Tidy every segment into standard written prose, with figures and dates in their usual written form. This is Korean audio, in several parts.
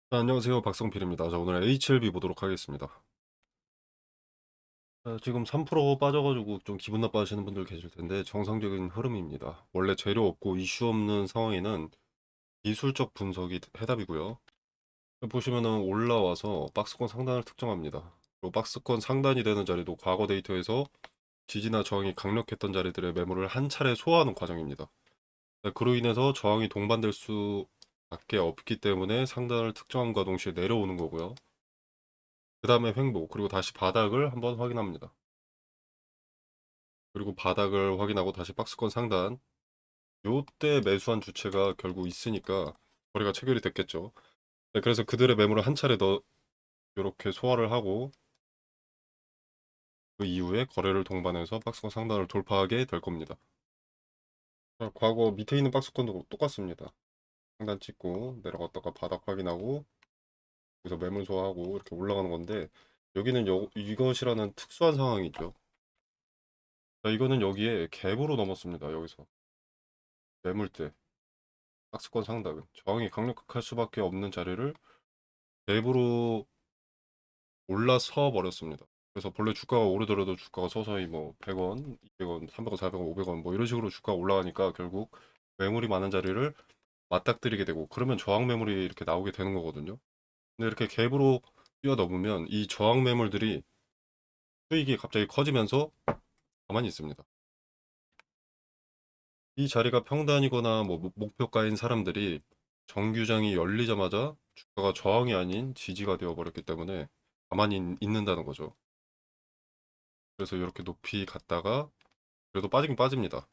안녕하세요. 박성필입니다. 자, 오늘 HLB 보도록 하겠습니다. 지금 3% 빠져가지고 좀 기분 나빠하시는 분들 계실 텐데 정상적인 흐름입니다. 원래 재료 없고 이슈 없는 상황에는 기술적 분석이 해답이고요. 보시면은 올라와서 박스권 상단을 특정합니다. 그리고 박스권 상단이 되는 자리도 과거 데이터에서 지지나 저항이 강력했던 자리들의 매물을 한 차례 소화하는 과정입니다. 그로 인해서 저항이 동반될 수밖에 없기 때문에 상단을 특정함과 동시에 내려오는 거고요. 그 다음에 횡보, 그리고 다시 바닥을 한번 확인합니다. 그리고 바닥을 확인하고 다시 박스권 상단. 요때 매수한 주체가 결국 있으니까 거래가 체결이 됐겠죠. 네, 그래서 그들의 매물을 한 차례 더 이렇게 소화를 하고 그 이후에 거래를 동반해서 박스권 상단을 돌파하게 될 겁니다. 자, 과거 밑에 있는 박스권도 똑같습니다. 상단 찍고 내려갔다가 바닥 확인하고 여기서 매물 소화하고 이렇게 올라가는 건데 여기는 이것이라는 특수한 상황이죠. 자, 이거는 여기에 갭으로 넘었습니다. 여기서 매물대 박스권 상단 저항이 강력할 수밖에 없는 자리를 갭으로 올라서 버렸습니다. 그래서 본래 주가가 오르더라도 주가가 서서히 뭐 100원, 200원, 300원, 400원, 500원 뭐 이런 식으로 주가가 올라가니까 결국 매물이 많은 자리를 맞닥뜨리게 되고 그러면 저항 매물이 이렇게 나오게 되는 거거든요. 근데 이렇게 갭으로 뛰어넘으면 이 저항 매물들이 수익이 갑자기 커지면서 가만히 있습니다. 이 자리가 평단이거나 뭐 목표가인 사람들이 정규장이 열리자마자 주가가 저항이 아닌 지지가 되어 버렸기 때문에 가만히 있는다는 거죠. 그래서 이렇게 높이 갔다가 그래도 빠지긴 빠집니다.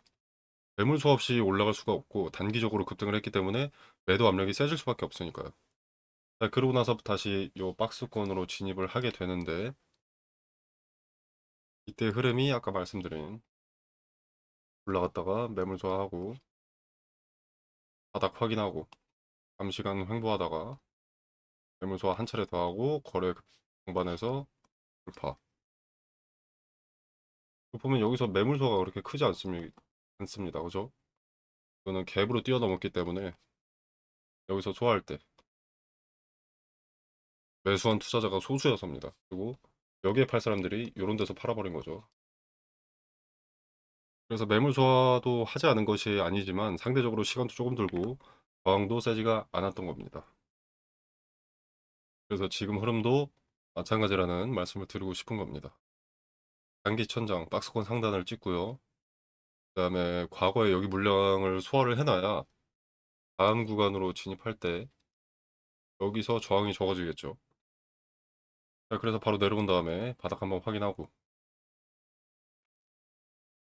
매물 수없이 올라갈 수가 없고 단기적으로 급등을 했기 때문에 매도 압력이 세질 수밖에 없으니까요. 자, 그러고 나서 다시 요 박스권으로 진입을 하게 되는데 이때 흐름이 아까 말씀드린 올라갔다가 매물 소화하고 바닥 확인하고 잠시간 횡보하다가 매물 소화 한 차례 더 하고 거래 동반해서 돌파. 보면 여기서 매물 소화가 그렇게 크지 않습니다. 그죠? 이거는 갭으로 뛰어넘었기 때문에 여기서 소화할 때 매수한 투자자가 소수여서입니다. 그리고 여기에 팔 사람들이 이런 데서 팔아버린 거죠. 그래서 매물 소화도 하지 않은 것이 아니지만 상대적으로 시간도 조금 들고 저항도 세지가 않았던 겁니다. 그래서 지금 흐름도 마찬가지라는 말씀을 드리고 싶은 겁니다. 단기 천장 박스권 상단을 찍고요. 그 다음에 과거에 여기 물량을 소화를 해놔야 다음 구간으로 진입할 때 여기서 저항이 적어지겠죠. 자, 그래서 바로 내려온 다음에 바닥 한번 확인하고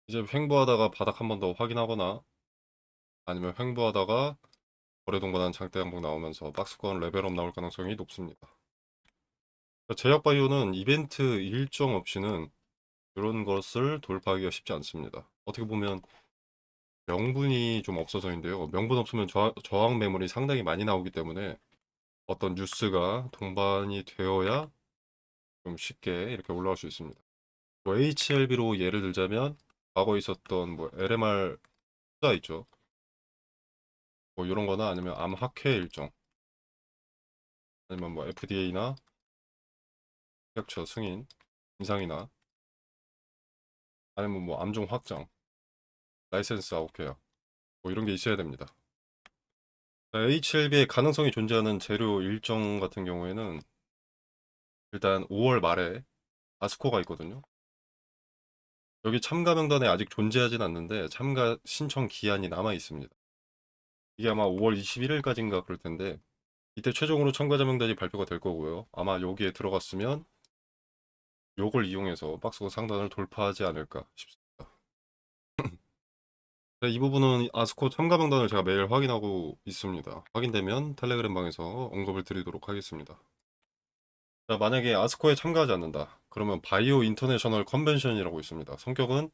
이제 횡보하다가 바닥 한번 더 확인하거나 아니면 횡보하다가 거래 동반한 장대 양봉 나오면서 박스권 레벨업 나올 가능성이 높습니다. 제약바이오는 이벤트 일정 없이는 이런 것을 돌파하기가 쉽지 않습니다. 어떻게 보면 명분이 좀 없어서인데요. 명분 없으면 저항 매물이 상당히 많이 나오기 때문에 어떤 뉴스가 동반이 되어야 좀 쉽게 이렇게 올라올 수 있습니다. 뭐 HLB로 예를 들자면 과거에 있었던 뭐 LMR 투자 있죠. 뭐 이런 거나 아니면 암 학회 일정 아니면 뭐 FDA나 캡처 승인 인상이나 아니면 뭐 암종 확장 라이센스 아웃 계약 뭐 이런 게 있어야 됩니다. HLB의 가능성이 존재하는 재료 일정 같은 경우에는 일단 5월 말에 아스코가 있거든요. 여기 참가 명단에 아직 존재하진 않는데 참가 신청 기한이 남아 있습니다. 이게 아마 5월 21일까지인가 그럴 텐데 이때 최종으로 참가자 명단이 발표가 될 거고요. 아마 여기에 들어갔으면 요걸 이용해서 박스권 상단을 돌파하지 않을까 싶습니다. 네, 이 부분은 아스코 참가 명단을 제가 매일 확인하고 있습니다. 확인되면 텔레그램 방에서 언급을 드리도록 하겠습니다. 자, 만약에 아스코에 참가하지 않는다. 그러면 바이오 인터내셔널 컨벤션이라고 있습니다. 성격은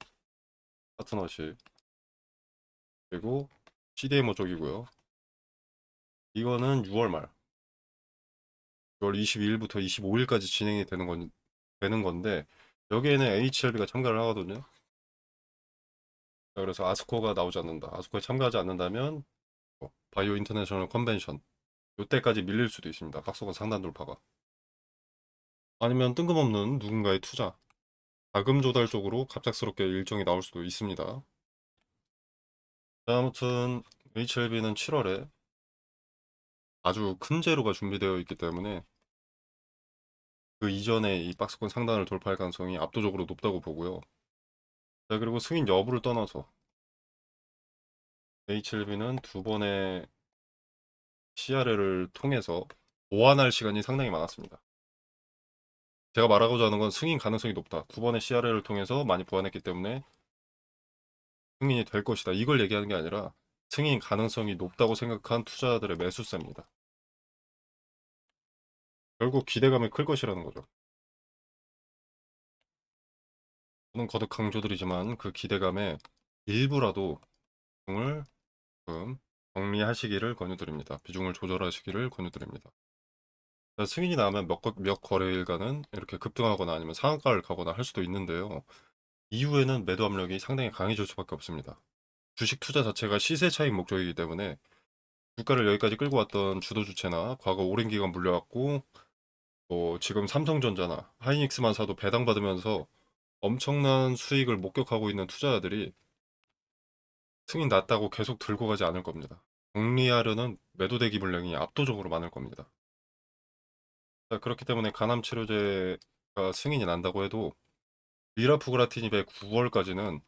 파트너십 그리고 CDMO 쪽이고요. 이거는 6월 말 6월 22일부터 25일까지 진행이 되는 건데 여기에는 HLB가 참가를 하거든요. 자, 그래서 아스코가 나오지 않는다. 아스코에 참가하지 않는다면 바이오 인터내셔널 컨벤션 요때까지 밀릴 수도 있습니다. 박스권 상단 돌파가. 아니면 뜬금없는 누군가의 투자, 자금 조달 쪽으로 갑작스럽게 일정이 나올 수도 있습니다. 아무튼 HLB는 7월에 아주 큰 재료가 준비되어 있기 때문에 그 이전에 이 박스권 상단을 돌파할 가능성이 압도적으로 높다고 보고요. 자, 그리고 승인 여부를 떠나서 HLB는 두 번의 CRL을 통해서 보완할 시간이 상당히 많았습니다. 제가 말하고자 하는 건 승인 가능성이 높다. 두 번의 CRL을 통해서 많이 보완했기 때문에 승인이 될 것이다. 이걸 얘기하는 게 아니라 승인 가능성이 높다고 생각한 투자자들의 매수세입니다. 결국 기대감이 클 것이라는 거죠. 저는 거듭 강조드리지만 그 기대감에 일부라도 비중을 조금 정리하시기를 권유드립니다. 비중을 조절하시기를 권유드립니다. 승인이 나면 몇 거래일간은 이렇게 급등하거나 아니면 상한가를 가거나 할 수도 있는데요. 이후에는 매도 압력이 상당히 강해질 수밖에 없습니다. 주식 투자 자체가 시세 차익 목적이기 때문에 주가를 여기까지 끌고 왔던 주도 주체나 과거 오랜 기간 물려왔고 지금 삼성전자나 하이닉스만 사도 배당받으면서 엄청난 수익을 목격하고 있는 투자자들이 승인 났다고 계속 들고 가지 않을 겁니다. 정리하려는 매도 대기 물량이 압도적으로 많을 겁니다. 자, 그렇기 때문에 간암 치료제가 승인이 난다고 해도 리라프그라티닙의 9월까지는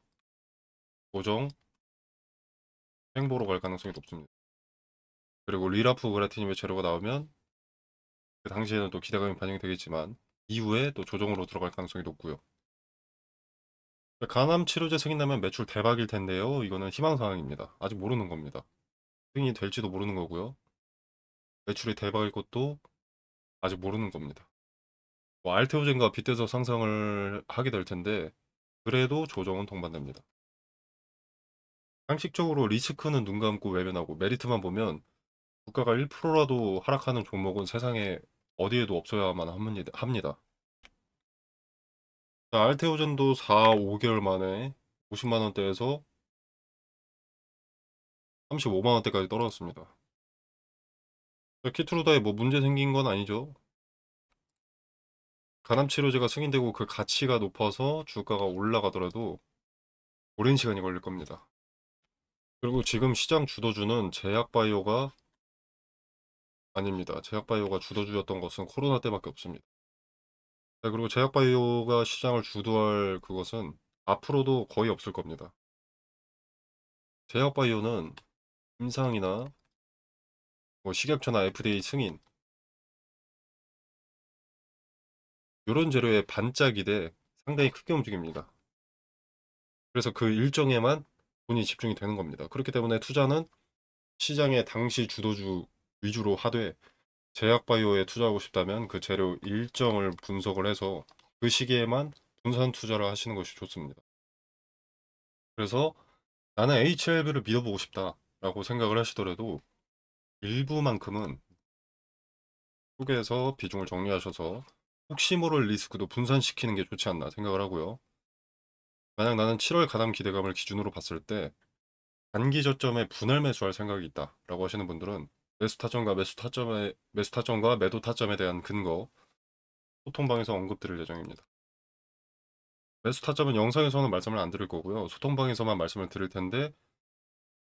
고정 횡보로 갈 가능성이 높습니다. 그리고 리라프그라티닙의 재료가 나오면 그 당시에는 또 기대감이 반영이 되겠지만 이후에 또 조정으로 들어갈 가능성이 높고요. 간암 치료제 승인 나면 매출 대박일 텐데요. 이거는 희망 사항입니다. 아직 모르는 겁니다. 승인이 될지도 모르는 거고요. 매출이 대박일 것도 아직 모르는 겁니다. 뭐 알테오젠과 빗대서 상승을 하게 될 텐데 그래도 조정은 동반됩니다. 상식적으로 리스크는 눈 감고 외면하고 메리트만 보면 주가가 1%라도 하락하는 종목은 세상에 어디에도 없어야만 합니다. 자, 알테오젠도 4, 5개월 만에 50만 원대에서 35만 원대까지 떨어졌습니다. 키트루다에 뭐 문제 생긴 건 아니죠. 간암 치료제가 승인되고 그 가치가 높아서 주가가 올라가더라도 오랜 시간이 걸릴 겁니다. 그리고 지금 시장 주도주는 제약바이오가 아닙니다. 제약바이오가 주도주였던 것은 코로나 때밖에 없습니다. 네, 그리고 제약바이오가 시장을 주도할 그것은 앞으로도 거의 없을 겁니다. 제약바이오는 임상이나 뭐 식약처나 FDA 승인 이런 재료의 반짝이 돼 상당히 크게 움직입니다. 그래서 그 일정에만 돈이 집중이 되는 겁니다. 그렇기 때문에 투자는 시장의 당시 주도주 위주로 하되 제약바이오에 투자하고 싶다면 그 재료 일정을 분석을 해서 그 시기에만 분산 투자를 하시는 것이 좋습니다. 그래서 나는 HLB를 믿어보고 싶다라고 생각을 하시더라도 일부만큼은 속에서 비중을 정리하셔서 혹시 모를 리스크도 분산시키는 게 좋지 않나 생각을 하고요. 만약 나는 7월 가담 기대감을 기준으로 봤을 때 단기 저점에 분할 매수할 생각이 있다라고 하시는 분들은 매수 타점과 매도 타점에 대한 근거 소통방에서 언급드릴 예정입니다. 매수 타점은 영상에서는 말씀을 안 드릴 거고요. 소통방에서만 말씀을 드릴 텐데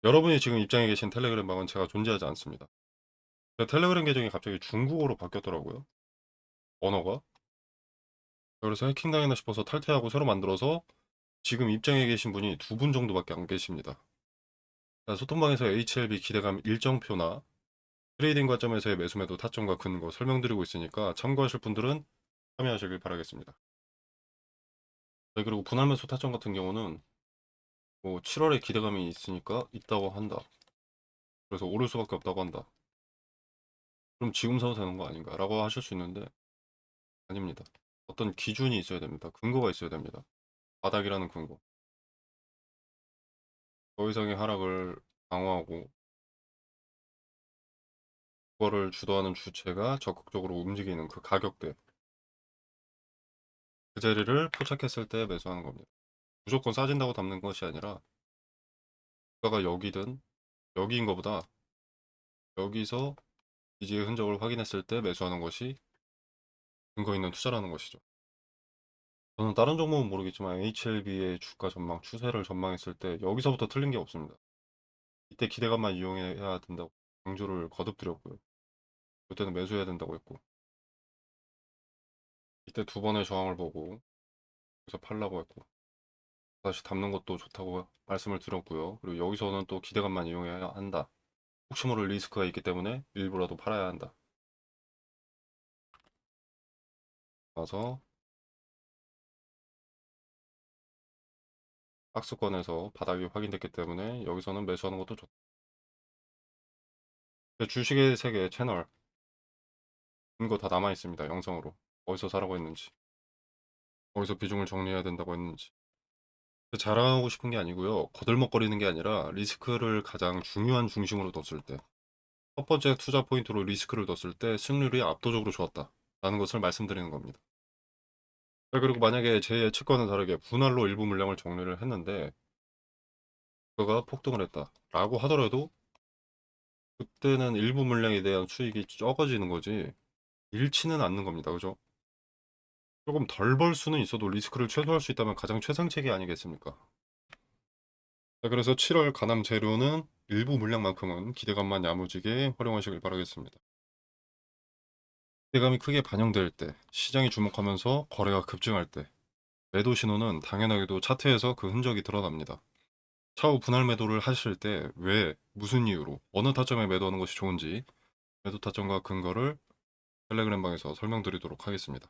여러분이 지금 입장에 계신 텔레그램 방은 제가 존재하지 않습니다. 제 텔레그램 계정이 갑자기 중국어로 바뀌었더라고요. 언어가. 그래서 해킹당했나 싶어서 탈퇴하고 새로 만들어서 지금 입장에 계신 분이 두 분 정도밖에 안 계십니다. 소통방에서 HLB 기대감 일정표나 트레이딩 관점에서의 매수매도 타점과 근거 설명드리고 있으니까 참고하실 분들은 참여하시길 바라겠습니다. 네, 그리고 분할 매수 타점 같은 경우는 뭐 7월에 기대감이 있다고 한다. 그래서 오를 수밖에 없다고 한다. 그럼 지금 사도 되는 거 아닌가? 라고 하실 수 있는데 아닙니다. 어떤 기준이 있어야 됩니다. 근거가 있어야 됩니다. 바닥이라는 근거. 더 이상의 하락을 방어하고 그거를 주도하는 주체가 적극적으로 움직이는 그 가격대. 그 자리를 포착했을 때 매수하는 겁니다. 무조건 싸진다고 담는 것이 아니라 주가가 여기든 여기인 것보다 여기서 지지의 흔적을 확인했을 때 매수하는 것이 근거 있는 투자라는 것이죠. 저는 다른 종목은 모르겠지만 HLB의 주가 전망, 추세를 전망했을 때 여기서부터 틀린 게 없습니다. 이때 기대감만 이용해야 된다고 강조를 거듭 드렸고요. 그때는 매수해야 된다고 했고, 이때 두 번의 저항을 보고 여기서 팔라고 했고, 다시 담는 것도 좋다고 말씀을 드렸고요. 그리고 여기서는 또 기대감만 이용해야 한다. 혹시 모를 리스크가 있기 때문에 일부라도 팔아야 한다. 그래서 박스권에서 바닥이 확인됐기 때문에 여기서는 매수하는 것도 좋다. 주식의 세계 채널 이거 다 남아 있습니다. 영상으로 어디서 사라고 했는지, 어디서 비중을 정리해야 된다고 했는지. 자랑하고 싶은 게 아니고요. 거들먹거리는 게 아니라 리스크를 가장 중요한 중심으로 뒀을 때, 첫 번째 투자 포인트로 리스크를 뒀을 때 승률이 압도적으로 좋았다. 라는 것을 말씀드리는 겁니다. 그리고 만약에 제 예측과는 다르게 분할로 일부 물량을 정리를 했는데 그가 폭등을 했다. 라고 하더라도 그때는 일부 물량에 대한 수익이 적어지는 거지 잃지는 않는 겁니다. 그죠? 조금 덜 벌 수는 있어도 리스크를 최소화할 수 있다면 가장 최상책이 아니겠습니까? 자, 그래서 7월 가남 재료는 일부 물량만큼은 기대감만 야무지게 활용하시길 바라겠습니다. 기대감이 크게 반영될 때, 시장이 주목하면서 거래가 급증할 때, 매도 신호는 당연하게도 차트에서 그 흔적이 드러납니다. 차후 분할 매도를 하실 때 왜, 무슨 이유로, 어느 타점에 매도하는 것이 좋은지 매도 타점과 근거를 텔레그램 방에서 설명드리도록 하겠습니다.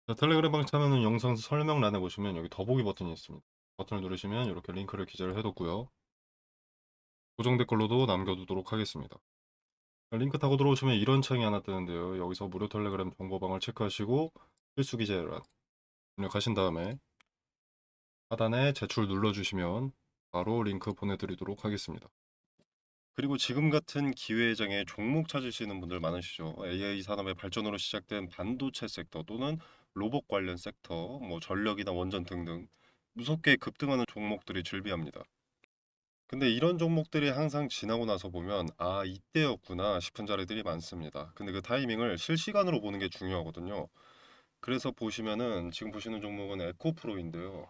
자, 텔레그램 방 참여는 영상 설명란에 보시면 여기 더보기 버튼이 있습니다. 버튼을 누르시면 이렇게 링크를 기재를 해뒀고요. 고정 댓글로도 남겨두도록 하겠습니다. 링크 타고 들어오시면 이런 창이 하나 뜨는데요. 여기서 무료 텔레그램 정보방을 체크하시고 필수 기재란 입력하신 다음에 하단에 제출 눌러주시면 바로 링크 보내드리도록 하겠습니다. 그리고 지금 같은 기회장에 종목 찾으시는 분들 많으시죠. AI 산업의 발전으로 시작된 반도체 섹터 또는 로봇 관련 섹터, 뭐 전력이나 원전 등등 무섭게 급등하는 종목들이 즐비합니다. 근데 이런 종목들이 항상 지나고 나서 보면 아 이때였구나 싶은 자리들이 많습니다. 근데 그 타이밍을 실시간으로 보는 게 중요하거든요. 그래서 보시면은 지금 보시는 종목은 에코프로인데요.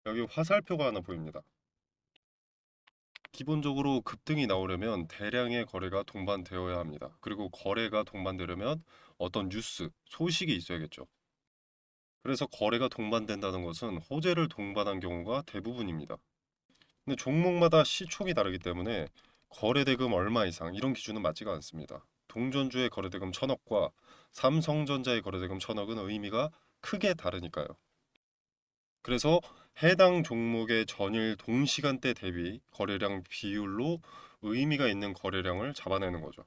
여기 화살표가 하나 보입니다. 기본적으로 급등이 나오려면 대량의 거래가 동반되어야 합니다. 그리고 거래가 동반되려면 어떤 뉴스, 소식이 있어야겠죠. 그래서 거래가 동반된다는 것은 호재를 동반한 경우가 대부분입니다. 근데 종목마다 시총이 다르기 때문에 거래대금 얼마 이상 이런 기준은 맞지가 않습니다. 동전주의 거래대금 1000억과 삼성전자의 거래대금 1000억은 의미가 크게 다르니까요. 그래서 해당 종목의 전일 동시간대 대비 거래량 비율로 의미가 있는 거래량을 잡아내는 거죠.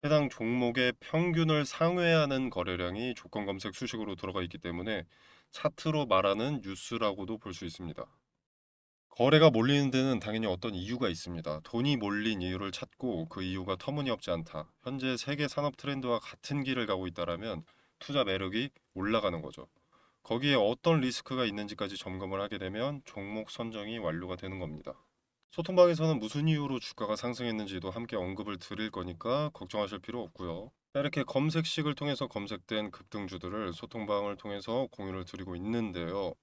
해당 종목의 평균을 상회하는 거래량이 조건 검색 수식으로 들어가 있기 때문에 차트로 말하는 뉴스라고도 볼 수 있습니다. 거래가 몰리는 데는 당연히 어떤 이유가 있습니다. 돈이 몰린 이유를 찾고 그 이유가 터무니없지 않다. 현재 세계 산업 트렌드와 같은 길을 가고 있다라면 투자 매력이 올라가는 거죠. 거기에 어떤 리스크가 있는지까지 점검을 하게 되면 종목 선정이 완료가 되는 겁니다. 소통방에서는 무슨 이유로 주가가 상승했는지도 함께 언급을 드릴 거니까 걱정하실 필요 없고요. 이렇게 검색식을 통해서 검색된 급등주들을 소통방을 통해서 공유를 드리고 있는데요.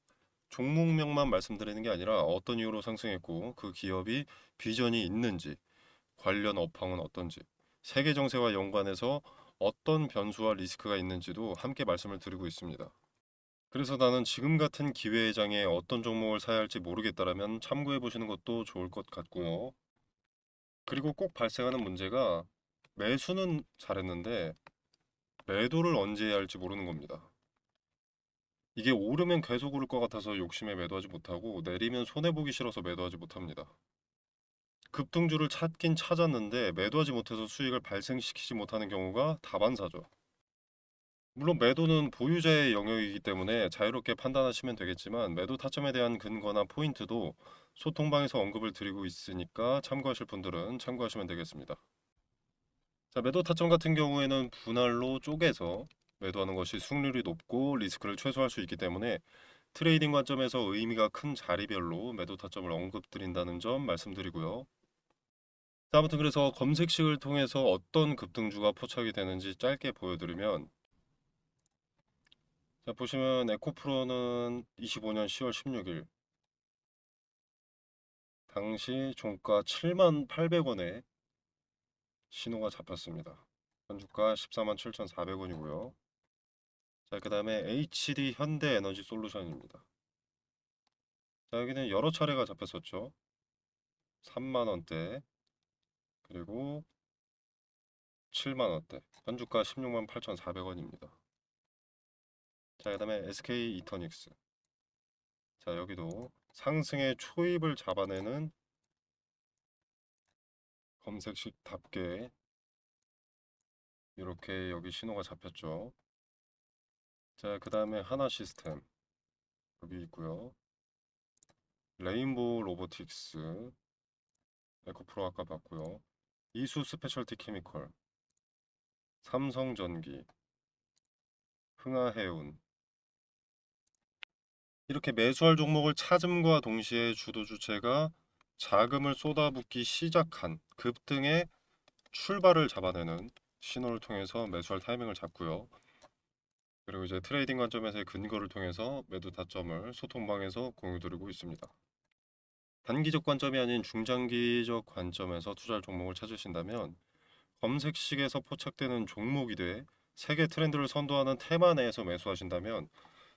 종목명만 말씀드리는 게 아니라 어떤 이유로 상승했고 그 기업이 비전이 있는지, 관련 업황은 어떤지, 세계 정세와 연관해서 어떤 변수와 리스크가 있는지도 함께 말씀을 드리고 있습니다. 그래서 나는 지금 같은 기회장에 어떤 종목을 사야 할지 모르겠다라면 참고해 보시는 것도 좋을 것 같고요. 그리고 꼭 발생하는 문제가 매수는 잘했는데 매도를 언제 해야 할지 모르는 겁니다. 이게 오르면 계속 오를 것 같아서 욕심에 매도하지 못하고 내리면 손해보기 싫어서 매도하지 못합니다. 급등주를 찾긴 찾았는데 매도하지 못해서 수익을 발생시키지 못하는 경우가 다반사죠. 물론 매도는 보유자의 영역이기 때문에 자유롭게 판단하시면 되겠지만 매도 타점에 대한 근거나 포인트도 소통방에서 언급을 드리고 있으니까 참고하실 분들은 참고하시면 되겠습니다. 자, 매도 타점 같은 경우에는 분할로 쪼개서 매도하는 것이 승률이 높고 리스크를 최소화할 수 있기 때문에 트레이딩 관점에서 의미가 큰 자리별로 매도 타점을 언급드린다는 점 말씀드리고요. 자, 아무튼 그래서 검색식을 통해서 어떤 급등주가 포착이 되는지 짧게 보여드리면, 자, 보시면 에코프로는 25년 10월 16일 당시 종가 78,800원에 신호가 잡혔습니다. 현주가 147,400원이고요. 자, 그 다음에 HD 현대에너지 솔루션입니다. 자, 여기는 여러 차례가 잡혔었죠. 3만원대, 그리고 7만원대, 현주가 168,400원입니다. 자, 그 다음에 SK 이터닉스. 자, 여기도 상승의 초입을 잡아내는 검색식답게 이렇게 여기 신호가 잡혔죠. 자, 그 다음에 하나 시스템 여기 있고요. 레인보우 로보틱스, 에코프로 아까 봤고요. 이수 스페셜티 케미컬, 삼성전기, 흥하해운. 이렇게 매수할 종목을 찾음과 동시에 주도 주체가 자금을 쏟아붓기 시작한 급등의 출발을 잡아내는 신호를 통해서 매수할 타이밍을 잡고요. 그리고 이제 트레이딩 관점에서의 근거를 통해서 매도 타점을 소통방에서 공유드리고 있습니다. 단기적 관점이 아닌 중장기적 관점에서 투자할 종목을 찾으신다면 검색식에서 포착되는 종목이 돼 세계 트렌드를 선도하는 테마 내에서 매수하신다면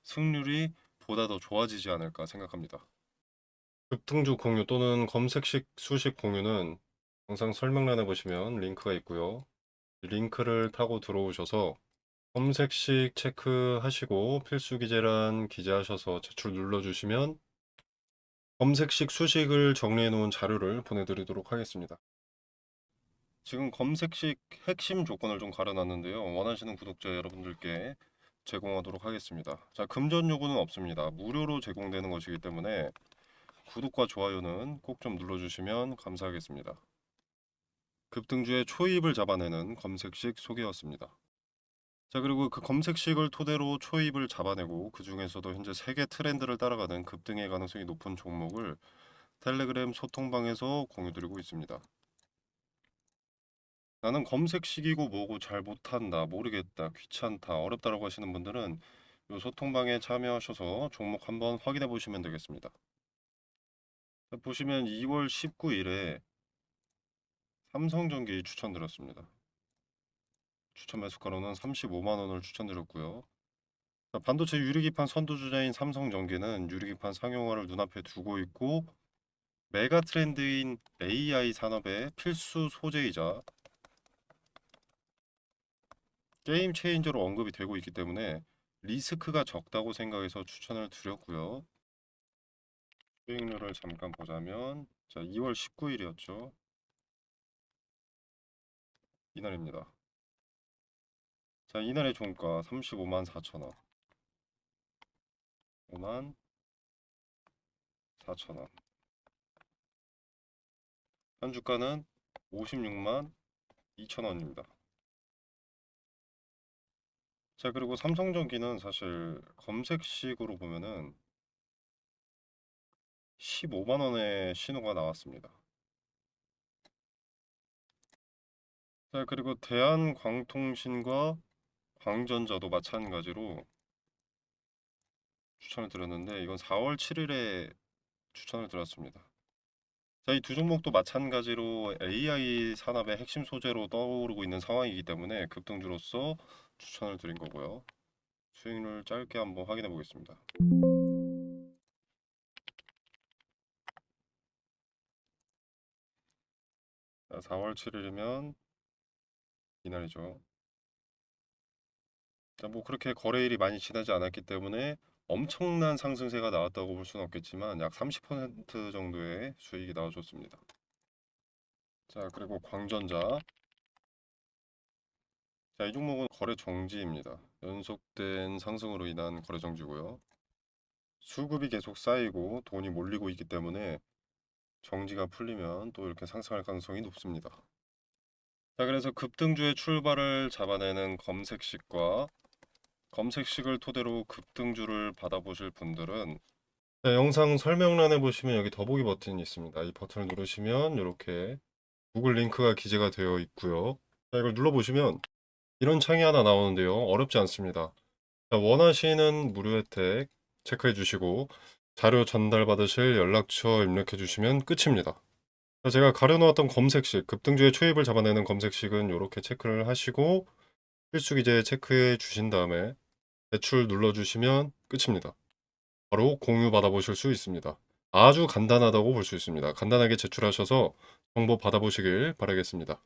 승률이 보다 더 좋아지지 않을까 생각합니다. 급등주 공유 또는 검색식 수식 공유는 영상 설명란에 보시면 링크가 있고요. 링크를 타고 들어오셔서 검색식 체크하시고 필수 기재란 기재하셔서 제출 눌러주시면 검색식 수식을 정리해 놓은 자료를 보내드리도록 하겠습니다. 지금 검색식 핵심 조건을 좀 가려놨는데요. 원하시는 구독자 여러분들께 제공하도록 하겠습니다. 자, 금전 요구는 없습니다. 무료로 제공되는 것이기 때문에 구독과 좋아요는 꼭 좀 눌러주시면 감사하겠습니다. 급등주의 초입을 잡아내는 검색식 소개였습니다. 자, 그리고 그 검색식을 토대로 초입을 잡아내고 그 중에서도 현재 세계 트렌드를 따라가는 급등의 가능성이 높은 종목을 텔레그램 소통방에서 공유드리고 있습니다. 나는 검색식이고 뭐고 잘 못한다, 모르겠다, 귀찮다, 어렵다라고 하시는 분들은 이 소통방에 참여하셔서 종목 한번 확인해 보시면 되겠습니다. 자, 보시면 2월 19일에 삼성전기 추천드렸습니다. 추천 매수가로는 35만 원을 추천드렸고요. 자, 반도체 유리기판 선두주자인 삼성전기는 유리기판 상용화를 눈앞에 두고 있고 메가 트렌드인 AI 산업의 필수 소재이자 게임 체인저로 언급이 되고 있기 때문에 리스크가 적다고 생각해서 추천을 드렸고요. 수익률을 잠깐 보자면 자, 2월 19일이었죠. 이날입니다. 자, 이날의 종가 35만 4천원, 5만 4천원. 현주가는 56만 2천원입니다. 자, 그리고 삼성전기는 사실 검색식으로 보면은 15만 원의 신호가 나왔습니다. 자, 그리고 대한광통신과 광전자도 마찬가지로 추천을 드렸는데 이건 4월 7일에 추천을 드렸습니다. 자, 이 두 종목도 마찬가지로 AI 산업의 핵심 소재로 떠오르고 있는 상황이기 때문에 급등주로서 추천을 드린 거고요. 수익률 짧게 한번 확인해 보겠습니다. 자, 4월 7일이면 이날이죠. 자, 뭐 그렇게 거래일이 많이 지나지 않았기 때문에 엄청난 상승세가 나왔다고 볼 수는 없겠지만 약 30% 정도의 수익이 나와줬습니다. 자, 그리고 광전자. 자, 이 종목은 거래 정지입니다. 연속된 상승으로 인한 거래 정지고요. 수급이 계속 쌓이고 돈이 몰리고 있기 때문에 정지가 풀리면 또 이렇게 상승할 가능성이 높습니다. 자, 그래서 급등주의 출발을 잡아내는 검색식과 검색식을 토대로 급등주를 받아보실 분들은 자, 영상 설명란에 보시면 여기 더보기 버튼이 있습니다. 이 버튼을 누르시면 이렇게 구글 링크가 기재가 되어 있고요. 자, 이걸 눌러보시면 이런 창이 하나 나오는데요. 어렵지 않습니다. 자, 원하시는 무료 혜택 체크해 주시고 자료 전달 받으실 연락처 입력해 주시면 끝입니다. 자, 제가 가려놓았던 검색식, 급등주의 초입을 잡아내는 검색식은 이렇게 체크를 하시고 필수 기재 체크해 주신 다음에 제출 눌러주시면 끝입니다. 바로 공유 받아보실 수 있습니다. 아주 간단하다고 볼 수 있습니다. 간단하게 제출하셔서 정보 받아보시길 바라겠습니다.